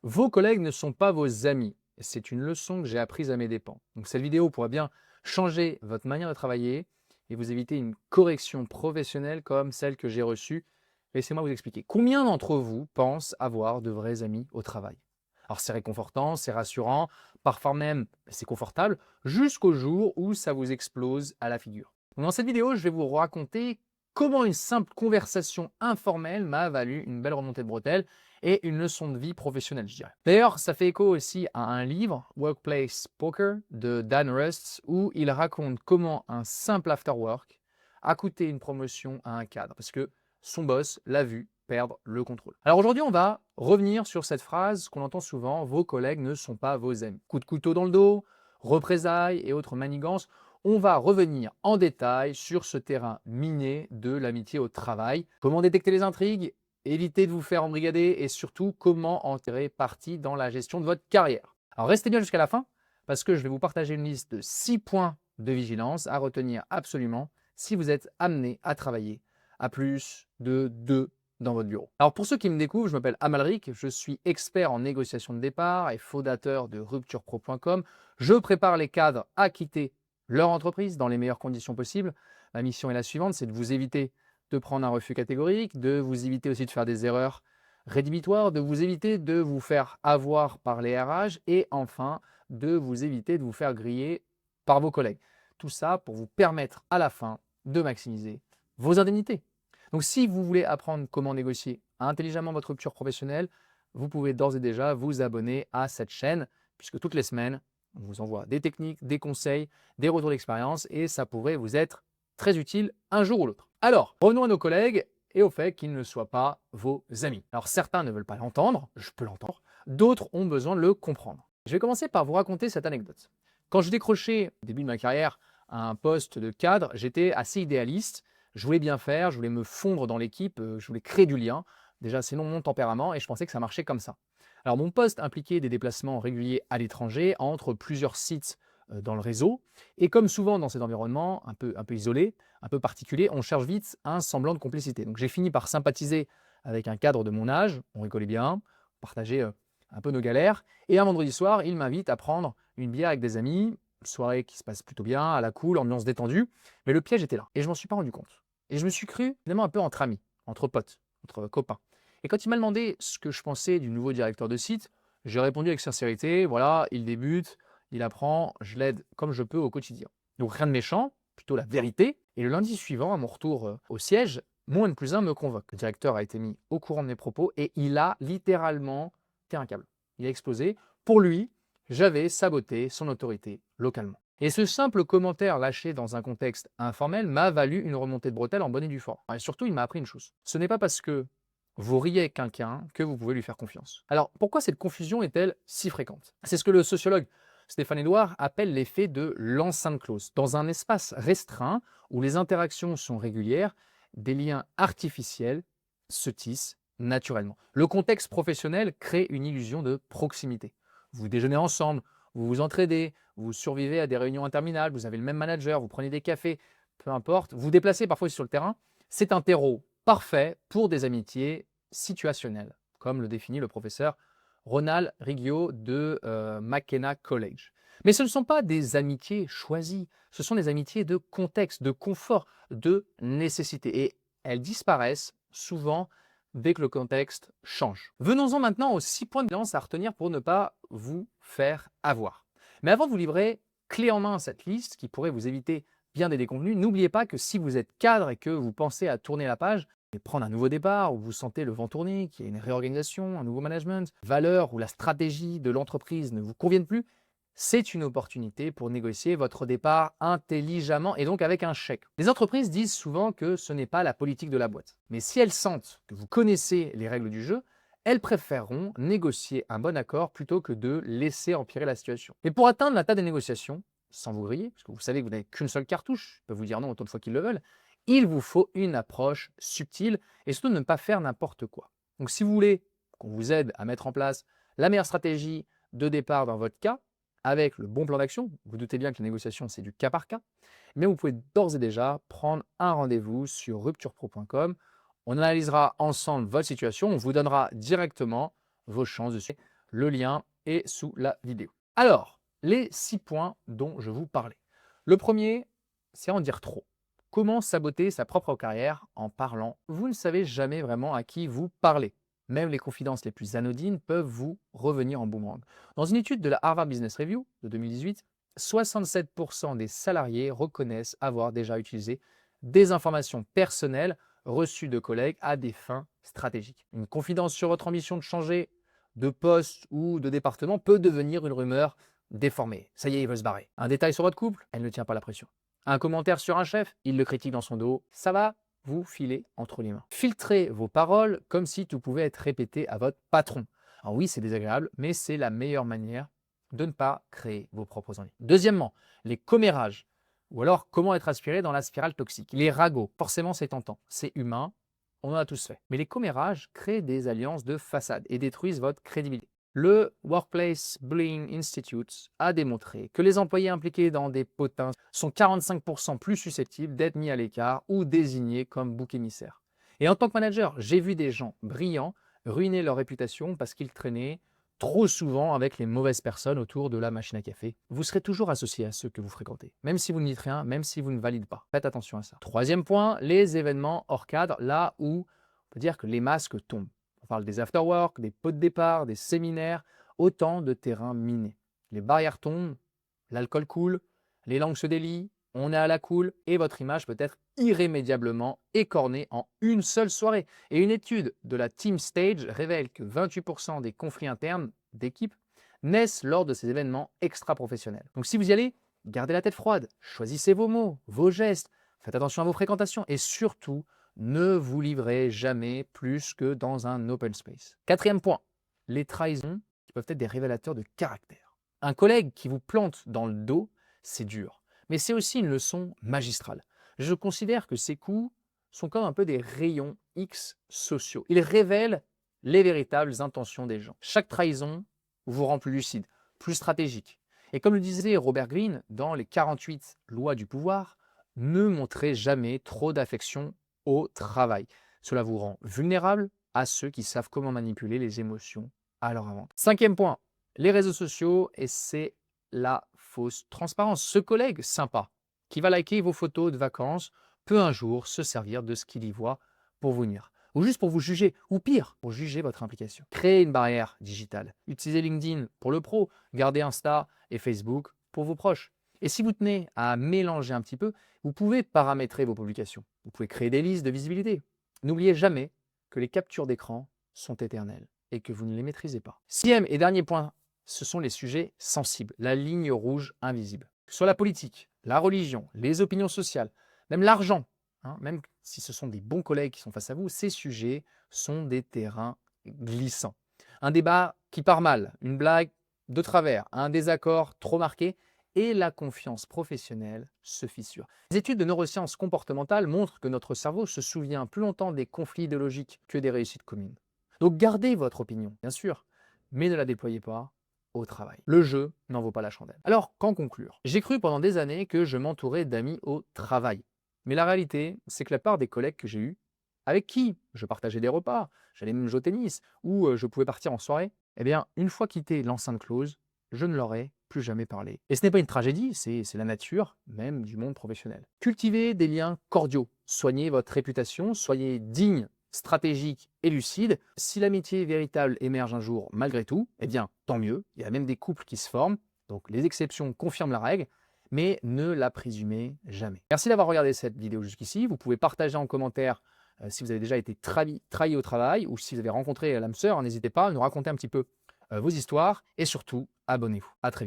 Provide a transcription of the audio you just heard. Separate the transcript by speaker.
Speaker 1: Vos collègues ne sont pas vos amis. C'est une leçon que j'ai apprise à mes dépens. Donc cette vidéo pourrait bien changer votre manière de travailler et vous éviter une correction professionnelle comme celle que j'ai reçue. Laissez-moi vous expliquer. Combien d'entre vous pensent avoir de vrais amis au travail? Alors c'est réconfortant, c'est rassurant, parfois même c'est confortable, jusqu'au jour où ça vous explose à la figure. Donc, dans cette vidéo, je vais vous raconter comment une simple conversation informelle m'a valu une belle remontée de bretelles et une leçon de vie professionnelle, je dirais. D'ailleurs, ça fait écho aussi à un livre, Workplace Poker, de Dan Rust, où il raconte comment un simple after work a coûté une promotion à un cadre, parce que son boss l'a vu perdre le contrôle. Alors aujourd'hui, on va revenir sur cette phrase qu'on entend souvent, vos collègues ne sont pas vos amis. Coup de couteau dans le dos, représailles et autres manigances, on va revenir en détail sur ce terrain miné de l'amitié au travail. Comment détecter les intrigues, éviter de vous faire embrigader et surtout comment en tirer parti dans la gestion de votre carrière. Alors restez bien jusqu'à la fin parce que je vais vous partager une liste de 6 points de vigilance à retenir absolument si vous êtes amené à travailler à plus de 2 dans votre bureau. Alors pour ceux qui me découvrent, je m'appelle Amalric, je suis expert en négociation de départ et fondateur de rupturepro.com. Je prépare les cadres à quitter leur entreprise dans les meilleures conditions possibles. Ma mission est la suivante, c'est de vous éviter de prendre un refus catégorique, de vous éviter aussi de faire des erreurs rédhibitoires, de vous éviter de vous faire avoir par les RH et enfin de vous éviter de vous faire griller par vos collègues. Tout ça pour vous permettre à la fin de maximiser vos indemnités. Donc si vous voulez apprendre comment négocier intelligemment votre rupture professionnelle, vous pouvez d'ores et déjà vous abonner à cette chaîne puisque toutes les semaines, on vous envoie des techniques, des conseils, des retours d'expérience et ça pourrait vous être très utile un jour ou l'autre. Alors, revenons à nos collègues et au fait qu'ils ne soient pas vos amis. Alors certains ne veulent pas l'entendre, je peux l'entendre, d'autres ont besoin de le comprendre. Je vais commencer par vous raconter cette anecdote. Quand je décrochais au début de ma carrière un poste de cadre, j'étais assez idéaliste, je voulais bien faire, je voulais me fondre dans l'équipe, je voulais créer du lien. Déjà, c'est non mon tempérament et je pensais que ça marchait comme ça. Alors mon poste impliquait des déplacements réguliers à l'étranger entre plusieurs sites dans le réseau. Et comme souvent dans cet environnement un peu isolé, un peu particulier, on cherche vite un semblant de complicité. Donc j'ai fini par sympathiser avec un cadre de mon âge, on rigolait bien, on partageait un peu nos galères. Et un vendredi soir, il m'invite à prendre une bière avec des amis, soirée qui se passe plutôt bien, à la cool, ambiance détendue. Mais le piège était là et je m'en suis pas rendu compte. Et je me suis cru finalement un peu entre amis, entre potes, entre copains. Et quand il m'a demandé ce que je pensais du nouveau directeur de site, j'ai répondu avec sincérité, voilà, il débute, il apprend, je l'aide comme je peux au quotidien. Donc rien de méchant, plutôt la vérité. Et le lundi suivant, à mon retour au siège, mon N+1 me convoque. Le directeur a été mis au courant de mes propos et il a littéralement pété un câble. Il a explosé. Pour lui, j'avais saboté son autorité localement. Et ce simple commentaire lâché dans un contexte informel m'a valu une remontée de bretelles en bonne et due forme. Et surtout, il m'a appris une chose. Ce n'est pas parce que vous riez avec quelqu'un que vous pouvez lui faire confiance. Alors, pourquoi cette confusion est-elle si fréquente? C'est ce que le sociologue Stéphane Edouard appelle l'effet de l'enceinte close. Dans un espace restreint où les interactions sont régulières, des liens artificiels se tissent naturellement. Le contexte professionnel crée une illusion de proximité. Vous déjeunez ensemble, vous vous entraidez, vous survivez à des réunions interminables, vous avez le même manager, vous prenez des cafés, peu importe, vous vous déplacez parfois aussi sur le terrain. C'est un terreau parfait pour des amitiés situationnelles, comme le définit le professeur Ronald Riggio de McKenna College. Mais ce ne sont pas des amitiés choisies, ce sont des amitiés de contexte, de confort, de nécessité. Et elles disparaissent souvent dès que le contexte change. Venons-en maintenant aux 6 points de vigilance à retenir pour ne pas vous faire avoir. Mais avant de vous livrer clé en main cette liste qui pourrait vous éviter bien des déconvenus, n'oubliez pas que si vous êtes cadre et que vous pensez à tourner la page, et prendre un nouveau départ, où vous sentez le vent tourner, qu'il y a une réorganisation, un nouveau management, valeur ou la stratégie de l'entreprise ne vous conviennent plus, c'est une opportunité pour négocier votre départ intelligemment et donc avec un chèque. Les entreprises disent souvent que ce n'est pas la politique de la boîte. Mais si elles sentent que vous connaissez les règles du jeu, elles préféreront négocier un bon accord plutôt que de laisser empirer la situation. Et pour atteindre la table des négociations, sans vous griller, parce que vous savez que vous n'avez qu'une seule cartouche, ils peuvent vous dire non autant de fois qu'ils le veulent, il vous faut une approche subtile et surtout ne pas faire n'importe quoi. Donc si vous voulez qu'on vous aide à mettre en place la meilleure stratégie de départ dans votre cas, avec le bon plan d'action, vous doutez bien que la négociation c'est du cas par cas, mais vous pouvez d'ores et déjà prendre un rendez-vous sur rupturepro.com. On analysera ensemble votre situation, on vous donnera directement vos chances de succès. Le lien est sous la vidéo. Alors, les 6 points dont je vous parlais. Le premier, c'est en dire trop. Comment saboter sa propre carrière en parlant? Vous ne savez jamais vraiment à qui vous parlez. Même les confidences les plus anodines peuvent vous revenir en boomerang. Dans une étude de la Harvard Business Review de 2018, 67% des salariés reconnaissent avoir déjà utilisé des informations personnelles reçues de collègues à des fins stratégiques. Une confidence sur votre ambition de changer de poste ou de département peut devenir une rumeur déformée. Ça y est, il veut se barrer. Un détail sur votre couple, elle ne tient pas la pression. Un commentaire sur un chef, il le critique dans son dos. Ça va vous filer entre les mains. Filtrez vos paroles comme si tout pouvait être répété à votre patron. Alors oui, c'est désagréable, mais c'est la meilleure manière de ne pas créer vos propres ennuis. Deuxièmement, les commérages, ou alors comment être aspiré dans la spirale toxique. Les ragots, forcément c'est tentant, c'est humain, on en a tous fait. Mais les commérages créent des alliances de façade et détruisent votre crédibilité. Le Workplace Bullying Institute a démontré que les employés impliqués dans des potins sont 45% plus susceptibles d'être mis à l'écart ou désignés comme bouc émissaire. Et en tant que manager, j'ai vu des gens brillants ruiner leur réputation parce qu'ils traînaient trop souvent avec les mauvaises personnes autour de la machine à café. Vous serez toujours associé à ceux que vous fréquentez, même si vous ne dites rien, même si vous ne validez pas. Faites attention à ça. Troisième point, les événements hors cadre, là où on peut dire que les masques tombent. On parle des after-work, des pots de départ, des séminaires, autant de terrains minés. Les barrières tombent, l'alcool coule, les langues se délient, on est à la cool et votre image peut être irrémédiablement écornée en une seule soirée. Et une étude de la Team Stage révèle que 28% des conflits internes d'équipe naissent lors de ces événements extra-professionnels. Donc si vous y allez, gardez la tête froide, choisissez vos mots, vos gestes, faites attention à vos fréquentations et surtout, ne vous livrez jamais plus que dans un open space. Quatrième point, les trahisons qui peuvent être des révélateurs de caractère. Un collègue qui vous plante dans le dos, c'est dur, mais c'est aussi une leçon magistrale. Je considère que ces coups sont comme un peu des rayons X sociaux. Ils révèlent les véritables intentions des gens. Chaque trahison vous rend plus lucide, plus stratégique. Et comme le disait Robert Greene dans les 48 lois du pouvoir, ne montrez jamais trop d'affection au travail. Cela vous rend vulnérable à ceux qui savent comment manipuler les émotions à leur avantage. Cinquième point, les réseaux sociaux et c'est la fausse transparence. Ce collègue sympa qui va liker vos photos de vacances peut un jour se servir de ce qu'il y voit pour vous nuire. Ou juste pour vous juger, ou pire, pour juger votre implication. Créez une barrière digitale. Utilisez LinkedIn pour le pro, gardez Insta et Facebook pour vos proches. Et si vous tenez à mélanger un petit peu, vous pouvez paramétrer vos publications. Vous pouvez créer des listes de visibilité. N'oubliez jamais que les captures d'écran sont éternelles et que vous ne les maîtrisez pas. Sixième et dernier point, ce sont les sujets sensibles, la ligne rouge invisible. Que ce soit la politique, la religion, les opinions sociales, même l'argent, même si ce sont des bons collègues qui sont face à vous, ces sujets sont des terrains glissants. Un débat qui part mal, une blague de travers, un désaccord trop marqué, et la confiance professionnelle se fissure. Les études de neurosciences comportementales montrent que notre cerveau se souvient plus longtemps des conflits idéologiques que des réussites communes. Donc gardez votre opinion, bien sûr, mais ne la déployez pas au travail. Le jeu n'en vaut pas la chandelle. Alors, qu'en conclure? J'ai cru pendant des années que je m'entourais d'amis au travail. Mais la réalité, c'est que la part des collègues que j'ai eus, avec qui je partageais des repas, j'allais même jouer au tennis, ou je pouvais partir en soirée, eh bien, une fois quitté l'enceinte close, je ne leur ai plus jamais parlé. Et ce n'est pas une tragédie, c'est la nature même du monde professionnel. Cultivez des liens cordiaux, soignez votre réputation, soyez digne, stratégique et lucide. Si l'amitié véritable émerge un jour malgré tout, eh bien tant mieux, il y a même des couples qui se forment, donc les exceptions confirment la règle, mais ne la présumez jamais. Merci d'avoir regardé cette vidéo jusqu'ici, vous pouvez partager en commentaire si vous avez déjà été trahi au travail ou si vous avez rencontré l'âme sœur, n'hésitez pas à nous raconter un petit peu vos histoires et surtout, abonnez-vous. À très vite.